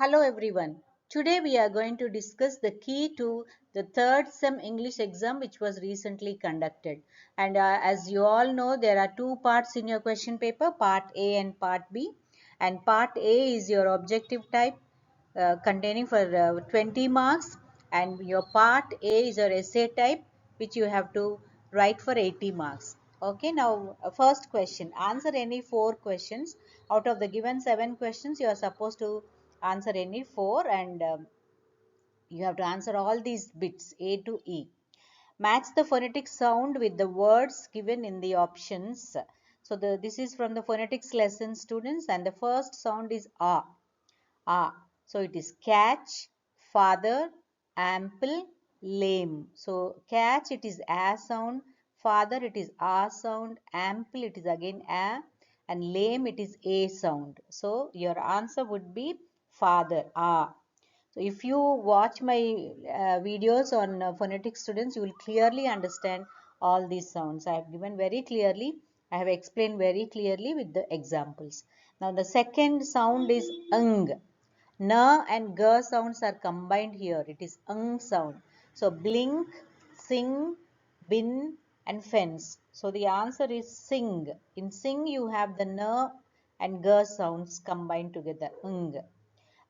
Hello everyone. Today we are going to discuss the key to the third SEM English exam which was recently conducted. And as you all know, there are two parts in your question paper, part A and part B. And part A is your objective type containing for 20 marks, and your part A is your essay type which you have to write for 80 marks. Okay, now first question, answer any four questions. Out of the given 7 questions, you are supposed to answer any 4, and you have to answer all these bits A to E. Match the phonetic sound with the words given in the options. So this is from the phonetics lesson, students, and the first sound is A. A. So it is catch, father, ample, lame. So catch, it is A sound, father it is A sound, ample it is again A, and lame it is A sound. So your answer would be father, A. So if you watch my videos on phonetics, students, you will clearly understand all these sounds. I have given very clearly, I have explained very clearly with the examples. Now the second sound is ng. Na and ga sounds are combined here. It is ng sound. So blink, sing, bin and fence. So the answer is sing. In sing you have the na and ga sounds combined together. Ng.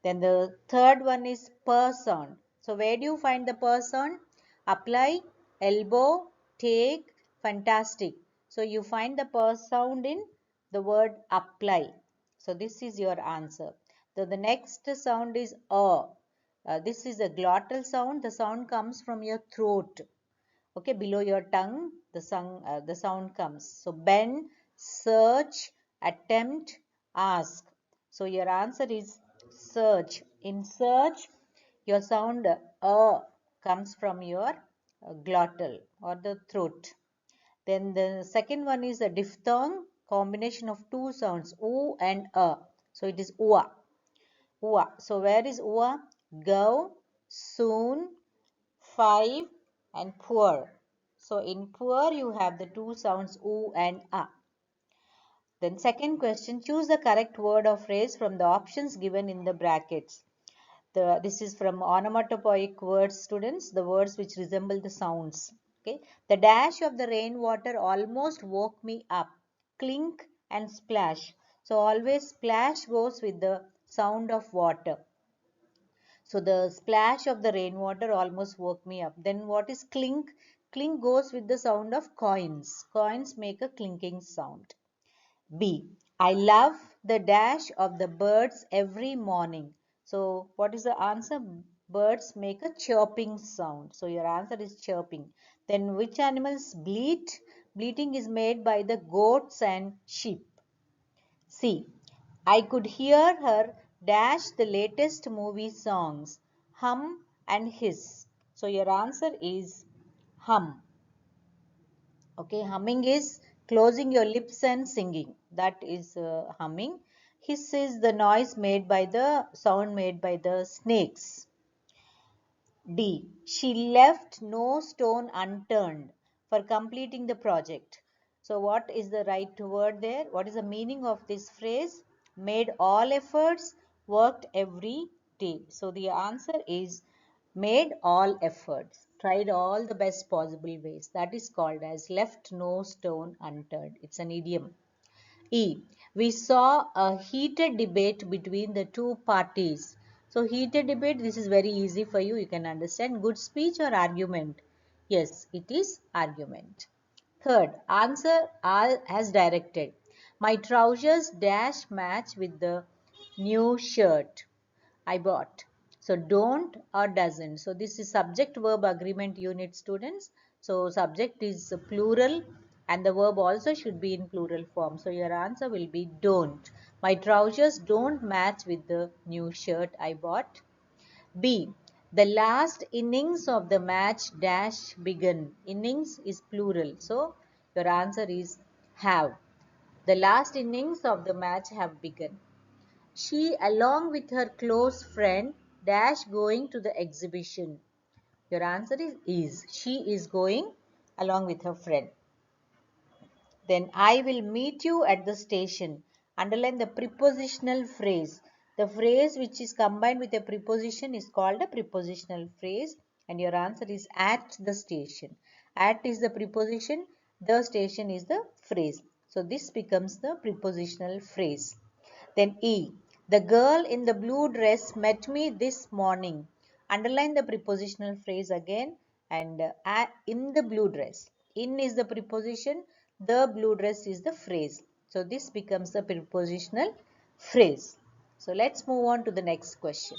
Then the third one is per sound. So where do you find the per sound? Apply, elbow, take, fantastic. So you find the per sound in the word apply. So this is your answer. So the next sound is a. This is a glottal sound. The sound comes from your throat. Okay, below your tongue, the sound comes. So bend, search, attempt, ask. So your answer is search. In search, your sound comes from your glottal or the throat. Then the second one is a diphthong, combination of two sounds, oo and a. So it is ua. Ua. So where is ua? Go, soon, 5 and poor. So in poor you have the two sounds oo and a. Then second question, choose the correct word or phrase from the options given in the brackets. This is from onomatopoeic words, students, the words which resemble the sounds. Okay, the dash of the rainwater almost woke me up. Clink and splash. So always splash goes with the sound of water. So the splash of the rainwater almost woke me up. Then what is clink? Clink goes with the sound of coins. Coins make a clinking sound. B. I love the dash of the birds every morning. So what is the answer? Birds make a chirping sound. So your answer is chirping. Then which animals bleat? Bleating is made by the goats and sheep. C. I could hear her dash the latest movie songs, hum and hiss. So your answer is hum. Okay, humming is closing your lips and singing. That is humming. Hiss is the noise made by the sound made by the snakes. D. She left no stone unturned for completing the project. So what is the right word there? What is the meaning of this phrase? Made all efforts, worked every day. So the answer is made all efforts, tried all the best possible ways. That is called as left no stone unturned. It's an idiom. E. We saw a heated debate between the two parties. So heated debate, this is very easy for you. You can understand. Good speech or argument? Yes, it is argument. Third, answer as directed. My trousers dash match with the new shirt I bought. So don't or doesn't. So this is subject verb agreement unit, students. So subject is plural and the verb also should be in plural form. So your answer will be don't. My trousers don't match with the new shirt I bought. B. The last innings of the match dash begun. Innings is plural. So your answer is have. The last innings of the match have begun. She, along with her close friend, dash going to the exhibition. Your answer is. She is going along with her friend. Then I will meet you at the station. Underline the prepositional phrase. The phrase which is combined with a preposition is called a prepositional phrase, and your answer is at the station. At is the preposition, the station is the phrase. So this becomes the prepositional phrase. Then E. The girl in the blue dress met me this morning. Underline the prepositional phrase again, and in the blue dress. In is the preposition, the blue dress is the phrase. So this becomes the prepositional phrase. So let's move on to the next question.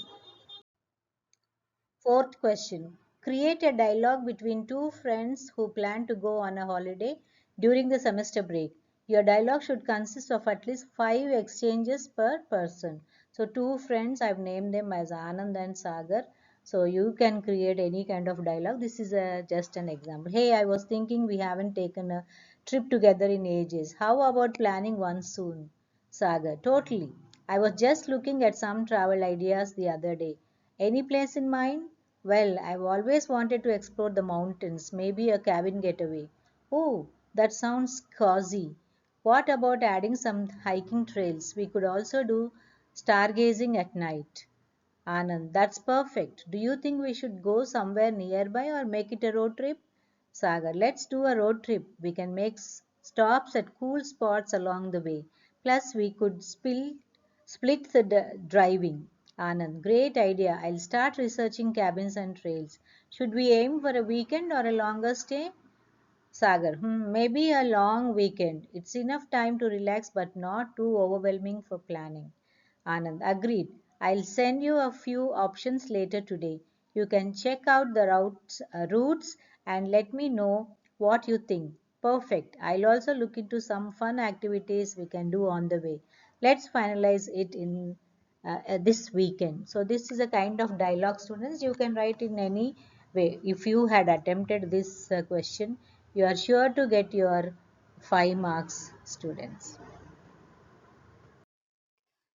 Fourth question. Create a dialogue between two friends who plan to go on a holiday during the semester break. Your dialogue should consist of at least 5 exchanges per person. So two friends, I've named them as Anand and Sagar. So you can create any kind of dialogue. This is just an example. Hey, I was thinking we haven't taken a trip together in ages. How about planning one soon? Sagar, totally. I was just looking at some travel ideas the other day. Any place in mind? Well, I've always wanted to explore the mountains, maybe a cabin getaway. Oh, that sounds cozy. What about adding some hiking trails? We could also do stargazing at night. Anand, that's perfect. Do you think we should go somewhere nearby or make it a road trip? Sagar, let's do a road trip. We can make stops at cool spots along the way. Plus, we could split the driving. Anand, great idea. I'll start researching cabins and trails. Should we aim for a weekend or a longer stay? Sagar, maybe a long weekend. It's enough time to relax but not too overwhelming for planning. Anand, agreed. I'll send you a few options later today. You can check out the routes and let me know what you think. Perfect. I'll also look into some fun activities we can do on the way. Let's finalize it in this weekend. So this is a kind of dialogue, students. You can write in any way. If you had attempted this question, you are sure to get your 5 marks, students.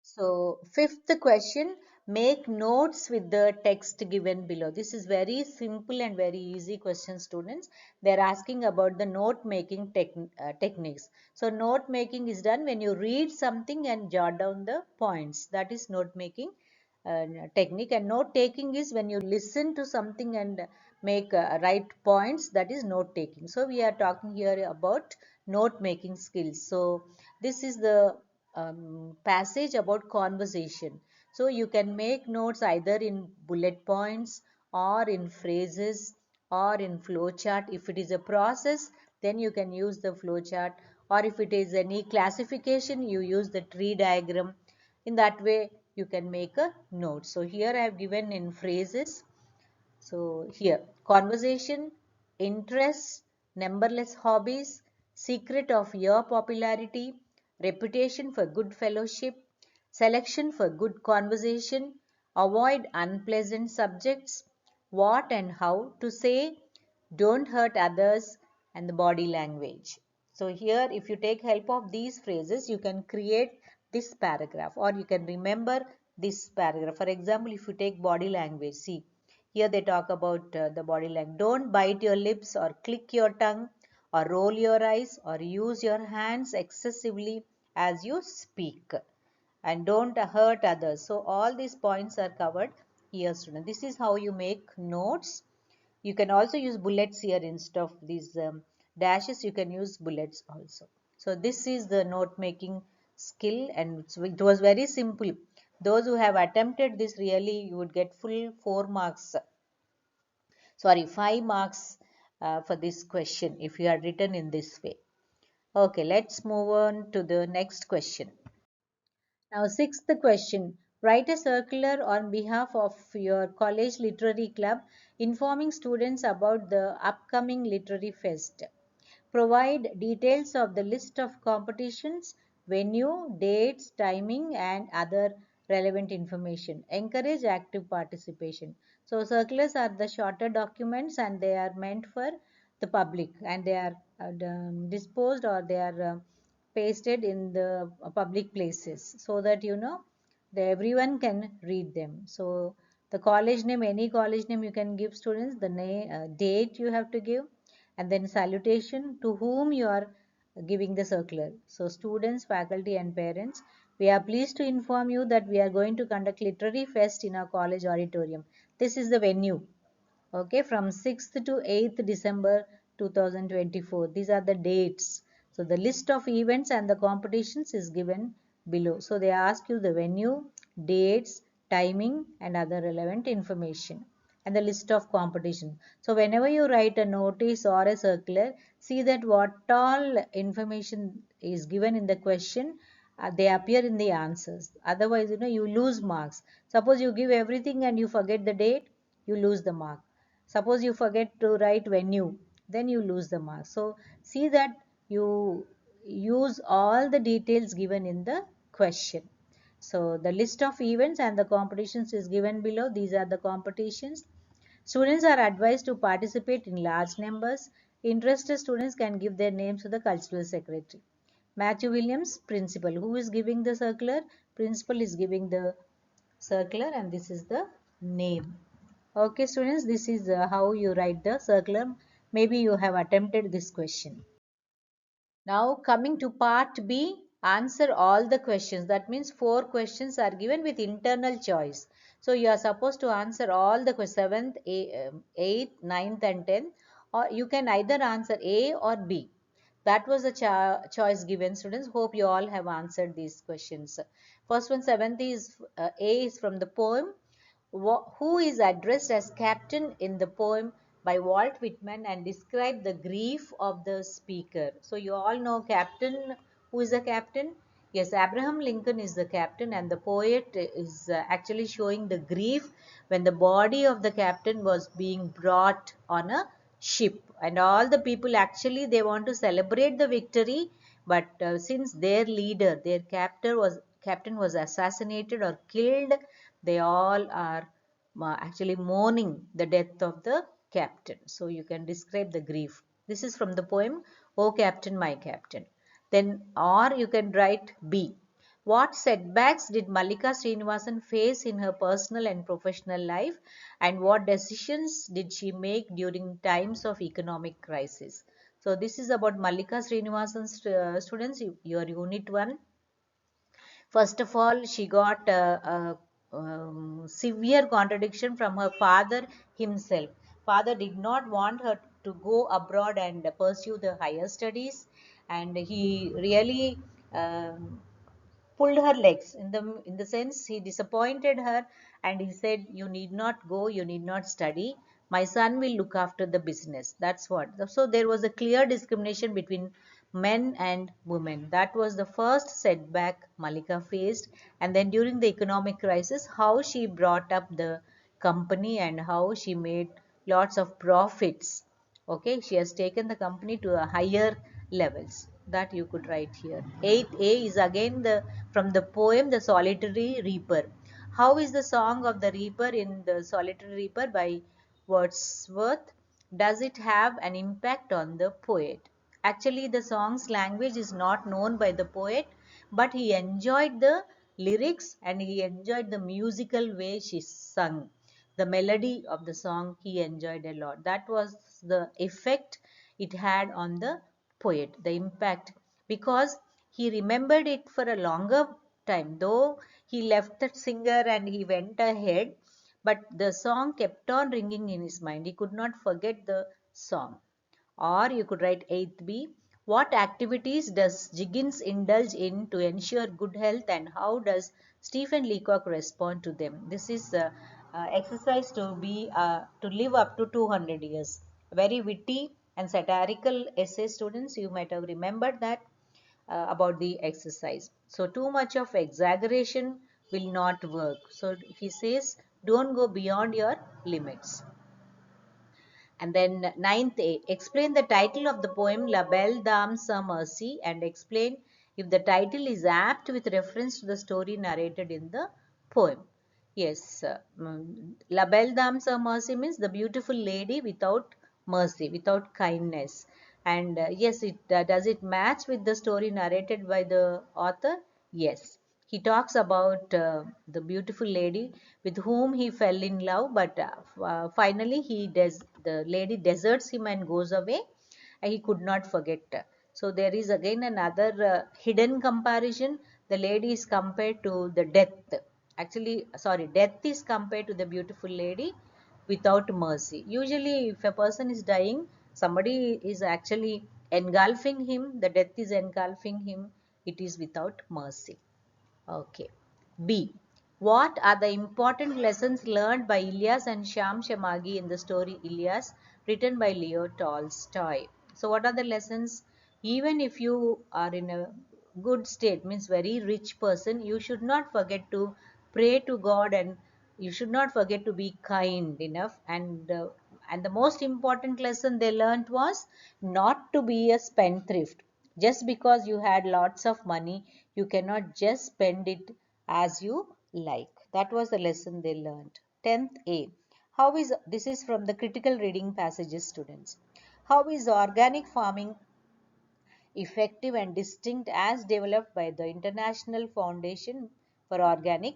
So fifth question, make notes with the text given below. This is very simple and very easy question, students. They are asking about the note making techniques. So note making is done when you read something and jot down the points. That is note making technique. And note taking is when you listen to something and make write points. That is note taking. So we are talking here about note making skills. So this is the passage about conversation. So you can make notes either in bullet points or in phrases or in flowchart. If it is a process, then you can use the flowchart, or if it is any classification, you use the tree diagram. In that way, you can make a note. So here I have given in phrases. So here, conversation, interests, numberless hobbies, secret of your popularity, reputation for good fellowship, selection for good conversation, avoid unpleasant subjects, what and how to say, don't hurt others, and the body language. So here, if you take help of these phrases, you can create this paragraph, or you can remember this paragraph. For example, if you take body language, see, here they talk about the body language. Don't bite your lips or click your tongue or roll your eyes or use your hands excessively as you speak. And don't hurt others. So all these points are covered here, student. This is how you make notes. You can also use bullets here instead of these dashes. You can use bullets also. So this is the note making skill, and it was very simple. Those who have attempted this, really you would get full 4 marks, sorry, 5 marks for this question if you had written in this way. Okay, let's move on to the next question. Now, sixth question. Write a circular on behalf of your college literary club informing students about the upcoming literary fest. Provide details of the list of competitions, venue, dates, timing, and other relevant information. Encourage active participation. So, circulars are the shorter documents and they are meant for the public, and they are disposed, or they are pasted in the public places so that everyone can read them. So, the college name, any college name you can give students, the name, date you have to give, and then salutation to whom you are giving the circular. So students, faculty and parents, We are pleased to inform you that we are going to conduct literary fest in our college auditorium. This is the venue. Okay, from 6th to 8th December 2024. These are the dates. So the list of events and the competitions is given below. So they ask you the venue, dates, timing and other relevant information and the list of competition. So whenever you write a notice or a circular, see that what all information is given in the question, they appear in the answers. Otherwise, you lose marks. Suppose you give everything and you forget the date, you lose the mark. Suppose you forget to write venue, then you lose the mark. So see that you use all the details given in the question. So the list of events and the competitions is given below. These are the competitions. Students are advised to participate in large numbers. Interested students can give their names to the cultural secretary. Matthew Williams, principal. Who is giving the circular? Principal is giving the circular and this is the name. Okay students, this is how you write the circular. Maybe you have attempted this question. Now coming to part B, answer all the questions. That means 4 questions are given with internal choice. So you are supposed to answer all the questions, 7th, 8th, 9th and 10th, or you can either answer A or B. That was the choice given students. Hope you all have answered these questions. First one, 7th is A is from the poem who is addressed as captain in the poem by Walt Whitman and describe the grief of the speaker. So you all know captain. Who is the captain? Yes, Abraham Lincoln is the captain and the poet is actually showing the grief when the body of the captain was being brought on a ship and all the people actually they want to celebrate the victory, but since their leader, their captain was assassinated or killed, they all are actually mourning the death of the captain. So you can describe the grief. This is from the poem "O Captain, My Captain." Then or you can write B. What setbacks did Mallika Srinivasan face in her personal and professional life, and what decisions did she make during times of economic crisis? So this is about Mallika Srinivasan's students, your unit 1. First of all, she got severe contradiction from her father himself. Father did not want her to go abroad and pursue the higher studies, and he really pulled her legs in the sense he disappointed her and he said, you need not go, you need not study, my son will look after the business. That's what. So there was a clear discrimination between men and women. That was the first setback Malika faced. And then during the economic crisis, how she brought up the company and how she made lots of profits. Okay, she has taken the company to a higher levels. That you could write here. 8A is again the from the poem The Solitary Reaper. How is the song of the reaper in The Solitary Reaper by Wordsworth? Does it have an impact on the poet? Actually, the song's language is not known by the poet, but he enjoyed the lyrics and he enjoyed the musical way she sung. The melody of the song he enjoyed a lot. That was the effect it had on the poet, the impact, because he remembered it for a longer time. Though he left that singer and he went ahead, but the song kept on ringing in his mind. He could not forget the song. Or you could write 8B. What activities does Jiggins indulge in to ensure good health and how does Stephen Leacock respond to them? This is exercise to live up to 200 years. Very witty and satirical essay, students. You might have remembered that about the exercise. So too much of exaggeration will not work. So he says don't go beyond your limits. And then ninth A, explain the title of the poem La Belle Dame sans Merci and explain if the title is apt with reference to the story narrated in the poem. Yes, La Belle Dame sans Merci means the beautiful lady without mercy, without kindness. And yes, does it match with the story narrated by the author? Yes. He talks about the beautiful lady with whom he fell in love, but finally the lady deserts him and goes away. And he could not forget. So there is again another hidden comparison. the lady is compared to the death. Actually, sorry, death is compared to the beautiful lady without mercy. Usually, if a person is dying, somebody is actually engulfing him, the death is engulfing him, it is without mercy. Okay. B. What are the important lessons learned by Ilyas and Sham Shamagi in the story Ilyas, written by Leo Tolstoy? So, what are the lessons? Even if you are in a good state, means very rich person, you should not forget to pray to God, and you should not forget to be kind enough. And the most important lesson they learned was not to be a spendthrift. Just because you had lots of money, you cannot just spend it as you like. That was the lesson they learned. 10th A. How is, this is from the critical reading passages, students. How is organic farming effective and distinct as developed by the International Foundation for Organic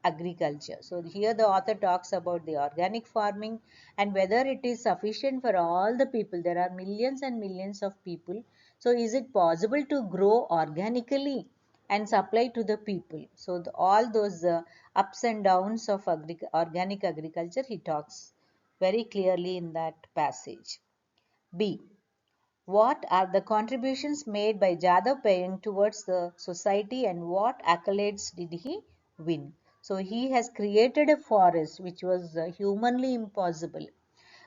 Agriculture? So here the author talks about the organic farming and whether it is sufficient for all the people. There are millions and millions of people. So is it possible to grow organically and supply to the people? So all those ups and downs of organic agriculture he talks very clearly in that passage. B. What are the contributions made by Jadhav Payeng towards the society and what accolades did he win? So he has created a forest which was humanly impossible.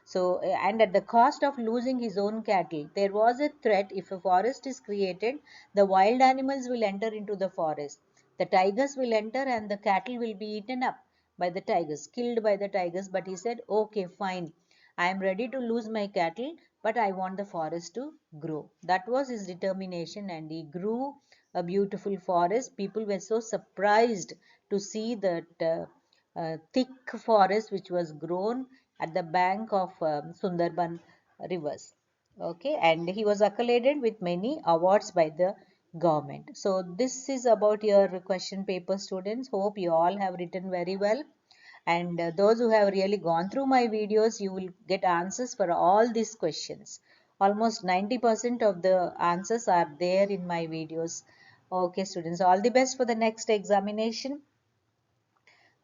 So, and at the cost of losing his own cattle, there was a threat: if a forest is created, the wild animals will enter into the forest. The tigers will enter and the cattle will be eaten up by the tigers, killed by the tigers. But he said, okay, fine, I am ready to lose my cattle, but I want the forest to grow. That was his determination, and he grew a beautiful forest. People were so surprised to see that thick forest which was grown at the bank of Sundarban rivers. Okay, and he was accoladed with many awards by the government. So this is about your question paper, students. Hope you all have written very well. And those who have really gone through my videos, you will get answers for all these questions. Almost 90% of the answers are there in my videos. Okay, students, all the best for the next examination.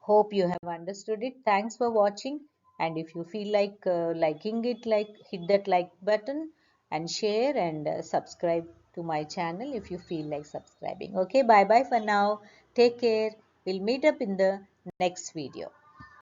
Hope you have understood it. Thanks for watching. And if you feel like liking it, like hit that like button and share and subscribe to my channel if you feel like subscribing. Okay, bye bye for now. Take care. We'll meet up in the next video.